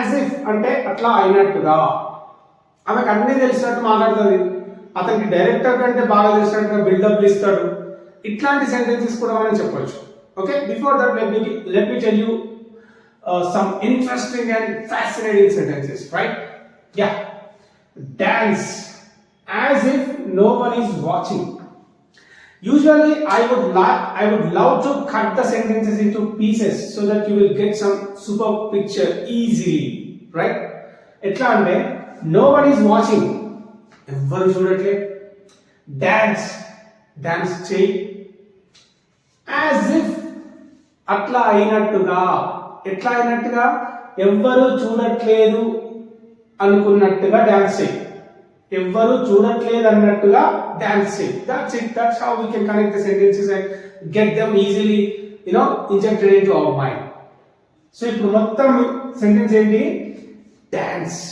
As if అంటే అట్లా అయినట్టుగా, ఆమెకు అన్నీ తెలిసినట్టు మాట్లాడుతుంది, అతనికి డైరెక్టర్ కంటే బాగా తెలిసినట్టుగా బిల్డప్లు ఇస్తాడు. ఇట్లాంటి సెంటెన్సెస్ కూడా మనం చెప్పొచ్చు. Okay, before that let me tell you some interesting and fascinating sentences, right? Yeah. Dance as if no one is watching. Usually I would love to cut the sentences into pieces so that you will get some super picture easily, right? Etla ante no one is watching, evvaru chudatre, dance chey as if atla ainattuga, ఎట్లా అయినట్టుగా, ఎవ్వరు చూడట్లేదు అనుకున్నట్టుగా dance చేయి, ఎవ్వరు చూడట్లేదు అన్నట్టుగా dance చేయి. That's it. That's how we can connect the sentences and get them easily injected into our mind. So ఇప్పుడు మొత్తం సెంటెన్స్ ఏంటి? Dance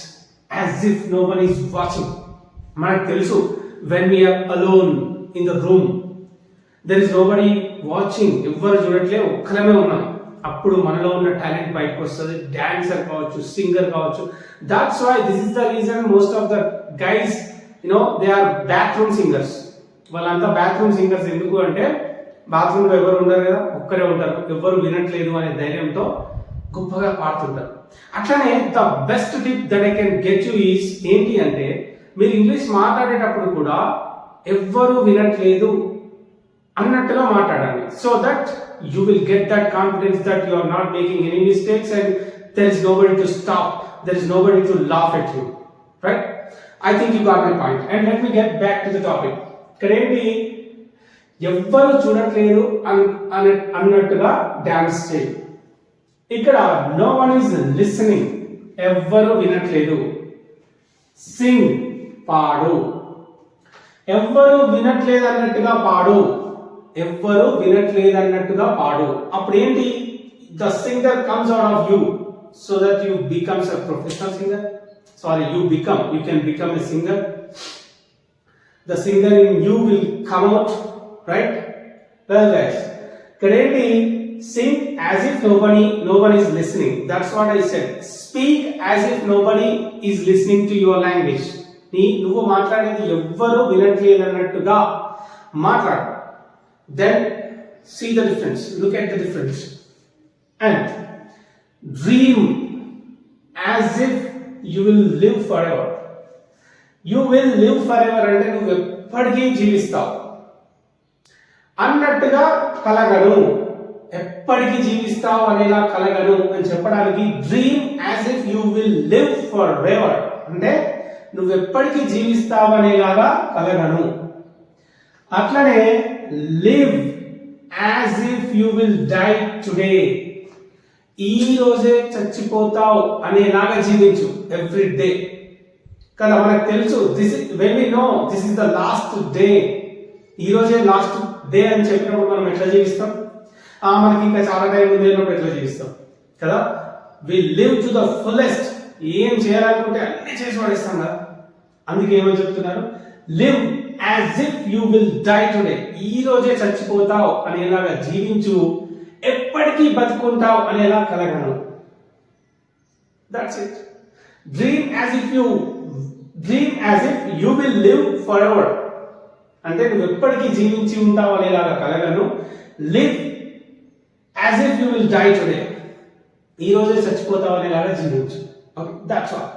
as if no one is watching. మనకు తెలుసు, when we are alone in the room there is nobody watching, ఎవ్వరు చూడట్లేదు, ఒక్కలమే ఉన్నాం, అప్పుడు మనలో ఉన్న టాలెంట్ బయటకు వస్తుంది. డాన్సర్ కావచ్చు, సింగర్ కావచ్చు. That's why this is the reason most of the guys they are bathroom singers. వాళ్ళంతా బాత్రూమ్ సింగర్స్ ఎందుకు అంటే, బాత్రూమ్ లో ఎవరు ఉండరు కదా, ఒక్కరే ఉంటారు, ఎవరు వినట్లేదు అనే ధైర్యంతో గొప్పగా పాడుతుంటారు. అట్లనే the best tip that I can get you is ఏంటి అంటే, మీరు ఇంగ్లీష్ మాట్లాడేటప్పుడు కూడా ఎవ్వరు వినట్లేదు అన్నట్టుగా మాట్లాడాలి. So that you will get that confidence that you are not making any mistakes and there is nobody to stop, there is nobody to laugh at you, right? I think you got my point. And let me get back to the topic. Currently ఎవ్వరు చూడట్లేదు అన్నట్టుగా dance చేయి. ఇక్కడ no one is listening, ఎవ్వరు వినట్లేదు. సింగ్, పాడు. ఎవ్వరు వినట్లేదు అన్నట్టుగా పాడు, ఎవ్వరు వినట్లేదన్నట్టుగా పాడు. అప్పుడు ఏంటి? The singer comes out of you so that you becomes a professional singer. Sorry, you can become a singer. The singer in you will come out, right? Well guys, ఇక్కడ ఏంటి? Sing as if no one is listening. That's what I said. Speak as if nobody is listening to your language. నువ్వు మాట్లాడేది ఎవ్వరు వినట్లేదన్నట్టుగా మాట్లాడు. Then see the difference, look at the difference. And dream as if you will live forever. You will live forever అంటే నువ్వు ఎప్పటికీ జీవిస్తావు అన్నట్టుగా కలగను, ఎప్పటికీ జీవిస్తావు అనేలా కలగను అని చెప్పడానికి dream as if you will live for ever అంటే నువ్వు ఎప్పటికీ జీవిస్తావు అనేలాగా కలగను. అట్లనే live as if you will die today, ఈ రోజే చచ్చిపోతావు అనేలాగా జీవించు ఎవ్రీ డే కదా. మనకు తెలుసు when we know this is the last day, ఈ రోజే లాస్ట్ డే అని చెప్పినప్పుడు మనం ఎట్లా జీవిస్తాం? మనకి ఇంకా చాలా టైం ఉంది అన్నప్పుడు ఎట్లా జీవిస్తాం కదా. we live to the fullest, ఏం చేయాలనుకుంటే అన్ని చేసి పడేస్తాం కదా. అందుకే ఏమని చెప్తున్నారు? live as if you will die today, ఈ రోజే చచ్చిపోతావు అనేలాగా జీవించు, ఎప్పటికీ బతుకుంటావు అనేలా కలగను. That's it. Dream as if you will live forever అంటే నువ్వు ఎప్పటికీ జీవించి ఉంటావు అనేలాగా కలగను. live as if you will die today, ఈ రోజే చచ్చిపోతావు అనేలాగా జీవించు. Okay, that's all.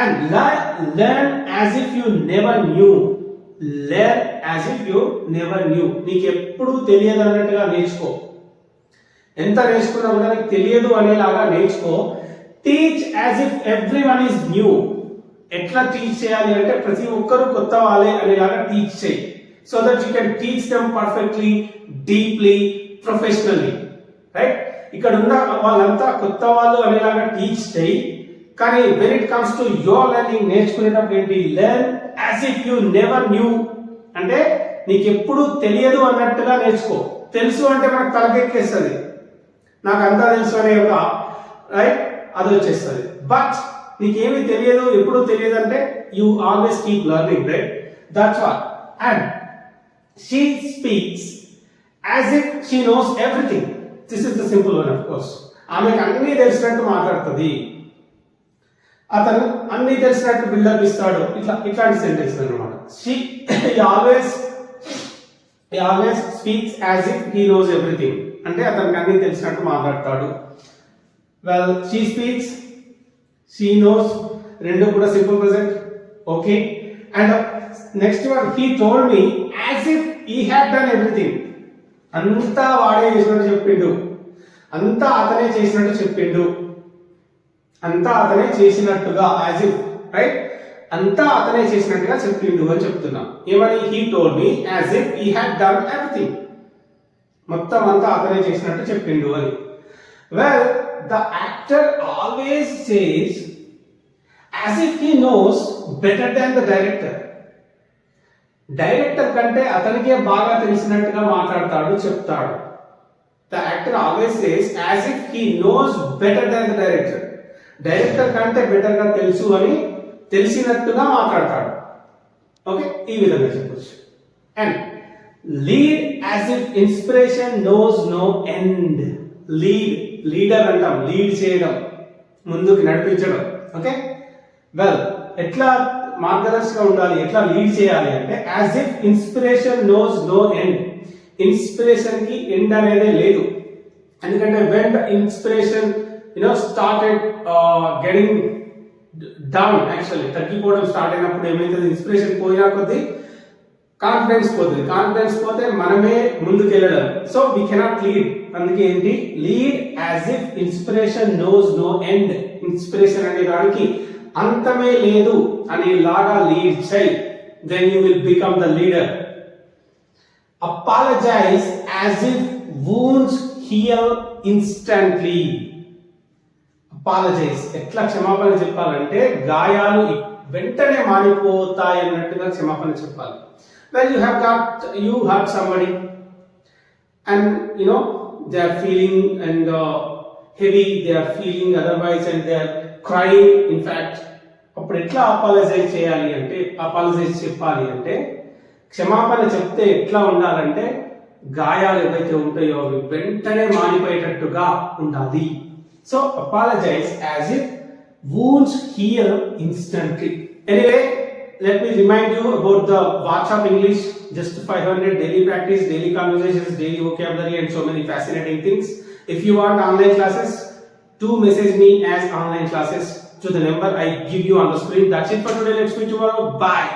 And learn as if you never knew. Learn as if you never knew. నీకు ఎప్పుడు తెలియదు అన్నట్టుగా నేర్చుకో. ఎంత నేర్చుకున్నా కూడా నీకు తెలియదు అనేలాగా నేర్చుకో. Teach as if everyone is new. ఎట్లా టీచ్ చేయాలి అంటే ప్రతి ఒక్కరు కొత్త వాళ్ళే అనేలాగా టీచ్ చేయి. So that you can teach them perfectly, deeply, professionally, right? ఇక్కడ ఉన్న వాళ్ళంతా కొత్త వాళ్ళు అనేలాగా టీచ్ చేయి. కానీ when it comes to your learning, నేర్చుకునేటప్పుడు ఏంటి? Learn as if you never knew అంటే నీకు ఎప్పుడు తెలియదు అన్నట్టుగా నేర్చుకో. తెలుసు అంటే మనకు తలకెక్కేస్తుంది, నాకు అంతా తెలుసు అనే ఒక రైట్ అది వచ్చేస్తుంది. బట్ నీకేమి తెలియదు, ఎప్పుడు తెలియదు అంటే you always keep learning, right? That's what. And she speaks as if she knows everything. This is the simple one. Of course ఆమెకు అన్ని తెలిసినట్టు మాట్లాడుతుంది. అతను అన్ని తెలిసినట్టు బిల్డప్ ఇస్తాడు, ఇట్లాంటి సెంటెన్స్ అన్నమాట. She always speaks as if he knows everything, అంటే అతనికి అన్ని తెలిసినట్టు మాట్లాడతాడు. Well, she speaks, she knows, రెండు కూడా simple present. Okay, and next one, he told me as if he had done everything, అంతా వాడే చేసినట్టు చెప్పిండు, అంతా అతనే చేసినట్టు చెప్పిండు, అంతా అతనే చేసినట్టుగా, యాజ్ ఇఫ్, రైట్, అంతా అతనే చేసినట్టుగా చెప్పిండు అని చెప్తున్నా. ఏమని? He told me as if he had done everything, మొత్తం అంతా అతనే చేసినట్టు చెప్పిండు అని. Well, the actor always says as if he knows better than the director, director కంటే అతనికే బాగా తెలిసినట్టుగా మాట్లాడతాడు, చెప్తాడు. The actor always says as if he knows better than the director, director కంటే బెటర్ గా తెలుసు అని తెలిసినట్టుగా మాట్లాడతాడు. ఓకే, ఈ విధంగా చెప్పొచ్చు. And lead as if inspiration knows no end, leader అంటాం, లీడ్ చేయడం, ముందుకు నడిపించడం. ఓకే, వెల్, ఎట్లా మార్గదర్శకంగా ఉండాలి, ఎట్లా లీడ్ చేయాలి అంటే as if inspiration knows no end, inspiration కి ఎండ్ అనేది లేదు. ఎందుకంటే when the inspiration started getting down, actually తగ్గిపోవడం స్టార్ట్ అయినప్పుడు ఏమైతుంది, ఇన్స్పిరేషన్ పోయినా కొద్దీ కాన్ఫిడెన్స్ పోతుంది, కాన్ఫిడెన్స్ పోతే మనమే ముందుకు వెళ్ళడం. So we cannot lead. అందుకే ఏంటి, lead as if inspiration knows no end, inspiration అనే దానికి అంతమే లేదు అనేలాగా లీడ్ చేయి, then you will become the leader. Apologise as if wounds heal instantly, apologise, ఎట్లా క్షమాపణ చెప్పాలంటే గాయాలు వెంటనే మానిపోతాయి అన్నట్టుగా క్షమాపణ చెప్పాలి. Well, you hurt somebody and they are feeling and heavy, they are feeling otherwise and they are crying, in fact, అప్పుడు ఎట్లా అపాలజైజ్ చేయాలి అంటే, అపాలజైజ్ చెప్పాలి అంటే, క్షమాపణ చెప్తే ఎట్లా ఉండాలంటే గాయాలు ఏవైతే ఉంటాయో అవి వెంటనే మానిపోయేటట్టుగా ఉండాలి. So apologize as if wounds heal instantly. Anyway, let me remind you about the WhatsApp English, just 500 daily practice, daily conversations, daily vocabulary and so many fascinating things. If you want online classes, do message me as online classes to the number I give you on the screen. That's it for today. Let's meet tomorrow. Bye.